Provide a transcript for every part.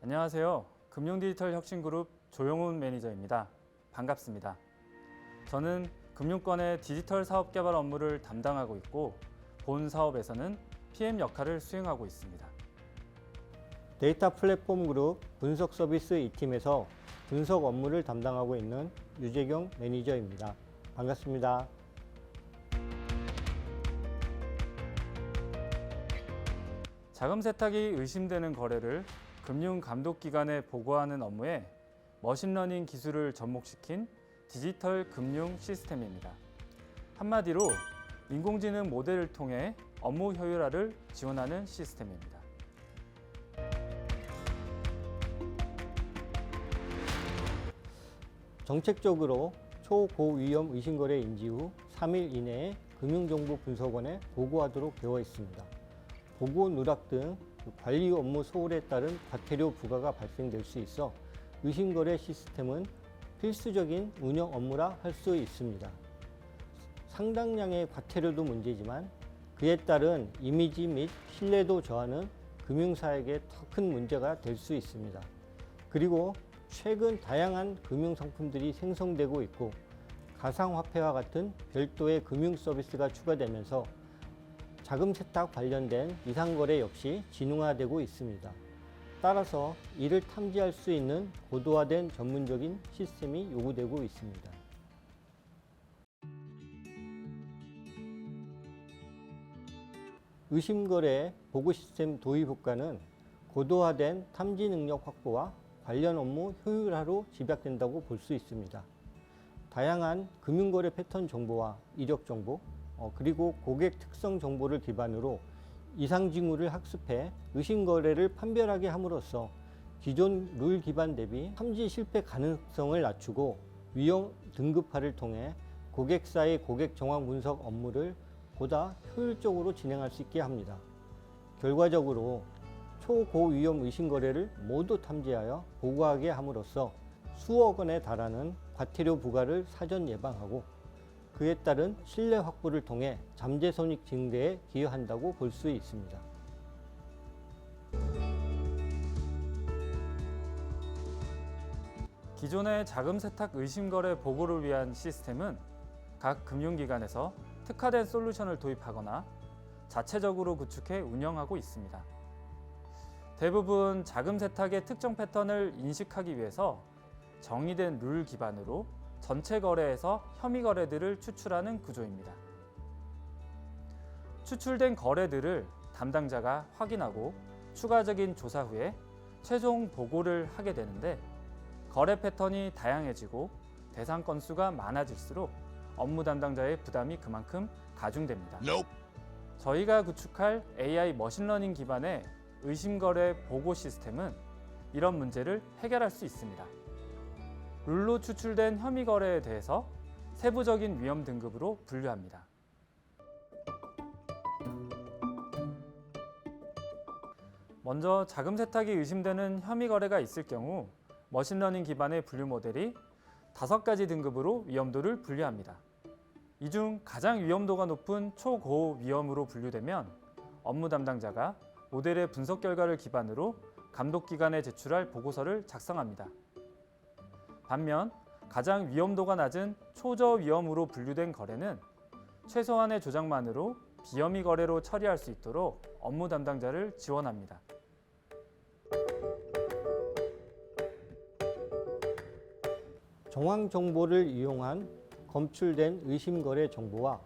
안녕하세요. 금융디지털혁신그룹 조용훈 매니저입니다. 반갑습니다. 저는 금융권의 디지털 사업 개발 업무를 담당하고 있고 본 사업에서는 PM 역할을 수행하고 있습니다. 데이터 플랫폼 그룹 분석 서비스 2팀에서 분석 업무를 담당하고 있는 유재경 매니저입니다. 반갑습니다. 자금 세탁이 의심되는 거래를 금융감독기관에 보고하는 업무에 머신러닝 기술을 접목시킨 디지털 금융 시스템입니다. 한마디로 인공지능 모델을 통해 업무 효율화를 지원하는 시스템입니다. 정책적으로 초고위험 의심거래 인지 후 3일 이내에 금융정보분석원에 보고하도록 되어 있습니다. 보고 누락 등 관리 업무 소홀에 따른 과태료 부과가 발생될 수 있어 의심거래 시스템은 필수적인 운영 업무라 할 수 있습니다. 상당량의 과태료도 문제지만 그에 따른 이미지 및 신뢰도 저하는 금융사에게 더 큰 문제가 될 수 있습니다. 그리고 최근 다양한 금융상품들이 생성되고 있고 가상화폐와 같은 별도의 금융 서비스가 추가되면서 자금 세탁 관련된 이상거래 역시 진흥화되고 있습니다. 따라서 이를 탐지할 수 있는 고도화된 전문적인 시스템이 요구되고 있습니다. 의심거래 보고 시스템 도입 효과는 고도화된 탐지 능력 확보와 관련 업무 효율화로 집약된다고 볼 수 있습니다. 다양한 금융거래 패턴 정보와 이력 정보, 그리고 고객 특성 정보를 기반으로 이상 징후를 학습해 의심거래를 판별하게 함으로써 기존 룰 기반 대비 탐지 실패 가능성을 낮추고 위험 등급화를 통해 고객사의 고객 정황 분석 업무를 보다 효율적으로 진행할 수 있게 합니다. 결과적으로 초고위험 의심거래를 모두 탐지하여 보고하게 함으로써 수억 원에 달하는 과태료 부과를 사전 예방하고 그에 따른 신뢰 확보를 통해 잠재 손익 증대에 기여한다고 볼 수 있습니다. 기존의 자금 세탁 의심거래 보고를 위한 시스템은 각 금융기관에서 특화된 솔루션을 도입하거나 자체적으로 구축해 운영하고 있습니다. 대부분 자금 세탁의 특정 패턴을 인식하기 위해서 정의된 룰 기반으로 전체 거래에서 혐의 거래들을 추출하는 구조입니다. 추출된 거래들을 담당자가 확인하고 추가적인 조사 후에 최종 보고를 하게 되는데 거래 패턴이 다양해지고 대상 건수가 많아질수록 업무 담당자의 부담이 그만큼 가중됩니다. 저희가 구축할 AI 머신러닝 기반의 의심거래 보고 시스템은 이런 문제를 해결할 수 있습니다. 룰로 추출된 혐의 거래에 대해서 세부적인 위험 등급으로 분류합니다. 먼저 자금 세탁이 의심되는 혐의 거래가 있을 경우 머신러닝 기반의 분류 모델이 5가지 등급으로 위험도를 분류합니다. 이 중 가장 위험도가 높은 초고위험으로 분류되면 업무 담당자가 모델의 분석 결과를 기반으로 감독기관에 제출할 보고서를 작성합니다. 반면 가장 위험도가 낮은 초저위험으로 분류된 거래는 최소한의 조작만으로 비혐의 거래로 처리할 수 있도록 업무 담당자를 지원합니다. 정황 정보를 이용한 검출된 의심거래 정보와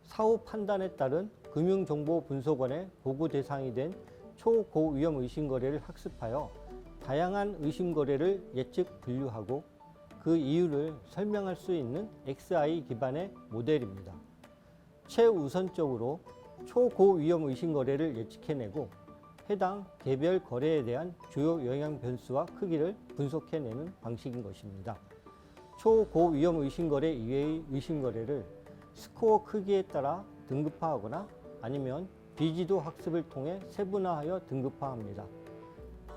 사후 판단에 따른 금융정보분석원의 보고 대상이 된 초고위험 의심거래를 학습하여 다양한 의심거래를 예측 분류하고 그 이유를 설명할 수 있는 XI 기반의 모델입니다. 최우선적으로 초고위험 의심거래를 예측해내고 해당 개별 거래에 대한 주요 영향 변수와 크기를 분석해내는 방식인 것입니다. 초고위험 의심거래 이외의 의심거래를 스코어 크기에 따라 등급화하거나 아니면 비지도 학습을 통해 세분화하여 등급화합니다.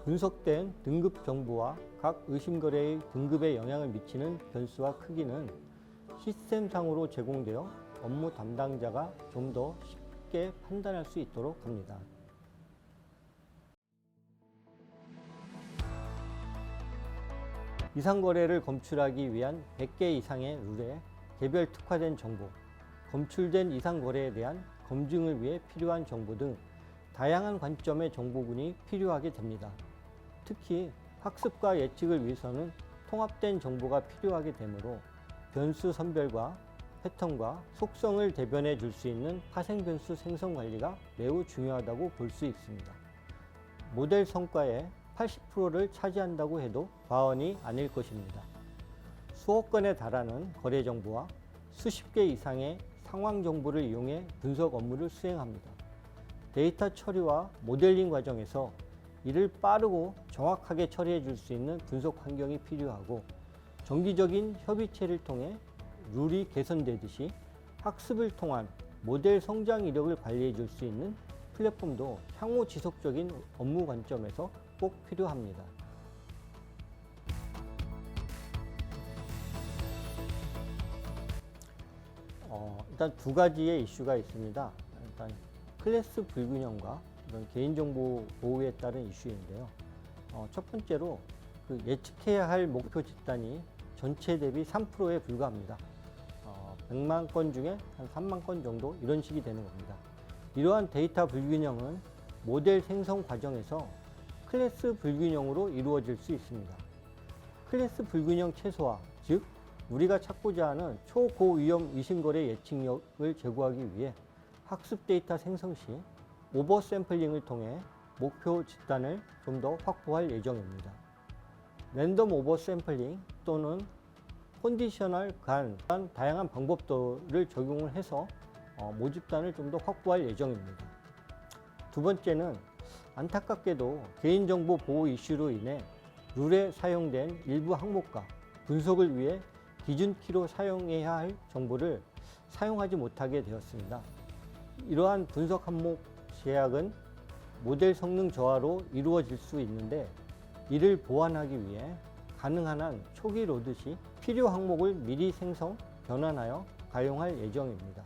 분석된 등급 정보와 각 의심거래의 등급에 영향을 미치는 변수와 크기는 시스템상으로 제공되어 업무 담당자가 좀 더 쉽게 판단할 수 있도록 합니다. 이상거래를 검출하기 위한 100개 이상의 룰에 개별 특화된 정보, 검출된 이상거래에 대한 검증을 위해 필요한 정보 등 다양한 관점의 정보군이 필요하게 됩니다. 특히 학습과 예측을 위해서는 통합된 정보가 필요하게 되므로 변수 선별과 패턴과 속성을 대변해 줄 수 있는 파생 변수 생성 관리가 매우 중요하다고 볼 수 있습니다. 모델 성과의 80%를 차지한다고 해도 과언이 아닐 것입니다. 수억 건에 달하는 거래 정보와 수십 개 이상의 상황 정보를 이용해 분석 업무를 수행합니다. 데이터 처리와 모델링 과정에서 이를 빠르고 정확하게 처리해 줄 수 있는 분석 환경이 필요하고, 정기적인 협의체를 통해 룰이 개선되듯이 학습을 통한 모델 성장 이력을 관리해 줄 수 있는 플랫폼도 향후 지속적인 업무 관점에서 꼭 필요합니다. 일단 두 가지의 이슈가 있습니다. 일단 클래스 불균형과 이런 개인정보 보호에 따른 이슈인데요. 첫 번째로 그 예측해야 할 목표 집단이 전체 대비 3%에 불과합니다. 100만 건 중에 한 3만 건 정도 이런 식이 되는 겁니다. 이러한 데이터 불균형은 모델 생성 과정에서 클래스 불균형으로 이루어질 수 있습니다. 클래스 불균형 최소화, 즉 우리가 찾고자 하는 초고위험 의심거래 예측력을 제고하기 위해 학습 데이터 생성 시 오버 샘플링을 통해 목표 집단을 좀 더 확보할 예정입니다. 랜덤 오버 샘플링 또는 컨디셔널 간 다양한 방법들을 적용을 해서 모집단을 좀 더 확보할 예정입니다. 두 번째는 안타깝게도 개인정보 보호 이슈로 인해 룰에 사용된 일부 항목과 분석을 위해 기준키로 사용해야 할 정보를 사용하지 못하게 되었습니다. 이러한 분석 항목 제약은 모델 성능 저하로 이루어질 수 있는데, 이를 보완하기 위해 가능한 한 초기 로드 시 필요 항목을 미리 생성, 변환하여 가용할 예정입니다.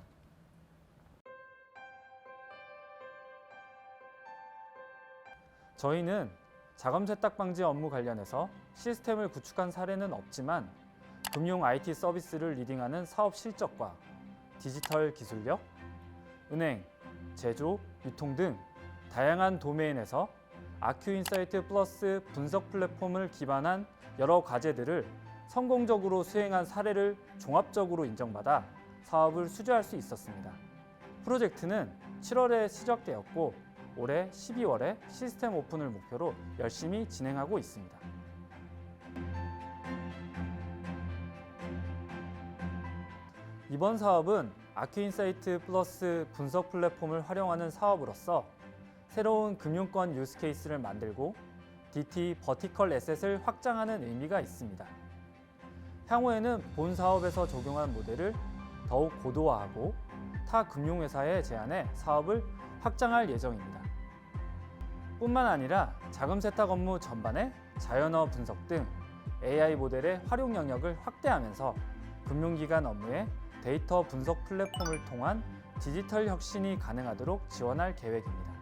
저희는 자금 세탁 방지 업무 관련해서 시스템을 구축한 사례는 없지만 금융 IT 서비스를 리딩하는 사업 실적과 디지털 기술력, 은행, 제조, 유통 등 다양한 도메인에서 아큐인사이트 플러스 분석 플랫폼을 기반한 여러 과제들을 성공적으로 수행한 사례를 종합적으로 인정받아 사업을 수주할 수 있었습니다. 프로젝트는 7월에 시작되었고 올해 12월에 시스템 오픈을 목표로 열심히 진행하고 있습니다. 이번 사업은 아큐인사이트 플러스 분석 플랫폼을 활용하는 사업으로서 새로운 금융권 유스 케이스를 만들고 DT 버티컬 에셋을 확장하는 의미가 있습니다. 향후에는 본 사업에서 적용한 모델을 더욱 고도화하고 타 금융회사에 제안해 사업을 확장할 예정입니다. 뿐만 아니라 자금 세탁 업무 전반에 자연어 분석 등 AI 모델의 활용 영역을 확대하면서 금융기관 업무에 데이터 분석 플랫폼을 통한 디지털 혁신이 가능하도록 지원할 계획입니다.